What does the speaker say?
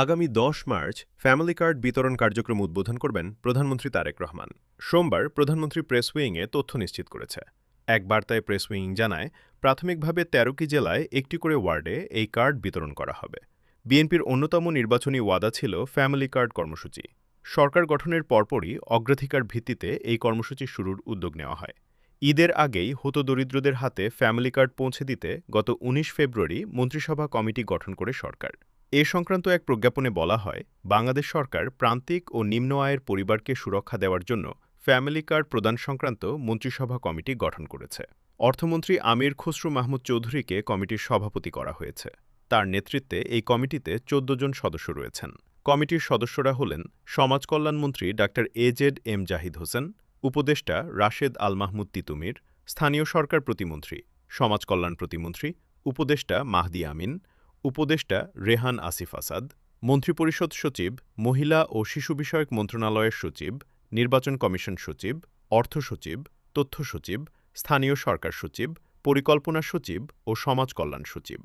আগামী ১০ March family card বিতরণ কার্যক্রম উদ্বোধন করবেন প্রধানমন্ত্রী তারেক রহমান। সোমবার প্রধানমন্ত্রী প্রেস উইংয়ে তথ্য নিশ্চিত করেছে। এক বার্তায় প্রেস উইং জানায়, প্রাথমিকভাবে ১৩টি জেলায় একটি করে ওয়ার্ডে এই কার্ড বিতরণ করা হবে। বিএনপির অন্যতম নির্বাচনী ওয়াদা ছিল ফ্যামিলি কার্ড কর্মসূচি। সরকার গঠনের পরপরই অগ্রাধিকার ভিত্তিতে এই কর্মসূচি শুরুর উদ্যোগ নেওয়া হয়। ঈদের আগেই হতদরিদ্রদের হাতে ফ্যামিলি কার্ড পৌঁছে দিতে গত ১৯ ফেব্রুয়ারি মন্ত্রিসভা কমিটি গঠন করে সরকার। এ সংক্রান্ত এক প্রজ্ঞাপনে বলা হয়, বাংলাদেশ সরকার প্রান্তিক ও নিম্ন আয়ের পরিবারকে সুরক্ষা দেওয়ার জন্য ফ্যামিলি কার্ড প্রদান সংক্রান্ত মন্ত্রিসভা কমিটি গঠন করেছে। অর্থমন্ত্রী আমির খসরু মাহমুদ চৌধুরীকে কমিটির সভাপতি করা হয়েছে। তার নেতৃত্বে এই কমিটিতে ১৪ জন সদস্য রয়েছেন। কমিটির সদস্যরা হলেন সমাজ কল্যাণমন্ত্রী doctor AZ M Zahid Hossain, উপদেষ্টা রাশেদ আল মাহমুদ তিতুমির, স্থানীয় সরকার প্রতিমন্ত্রী, সমাজ কল্যাণ প্রতিমন্ত্রী, উপদেষ্টা মাহদি আমিন, উপদেষ্টা রেহান আসিফ আসাদ, মন্ত্রিপরিষদ সচিব, মহিলা ও শিশু বিষয়ক মন্ত্রণালয়ের সচিব, নির্বাচন কমিশন সচিব, অর্থ সচিব, তথ্য সচিব, স্থানীয় সরকার সচিব, পরিকল্পনা সচিব ও সমাজ কল্যাণ সচিব।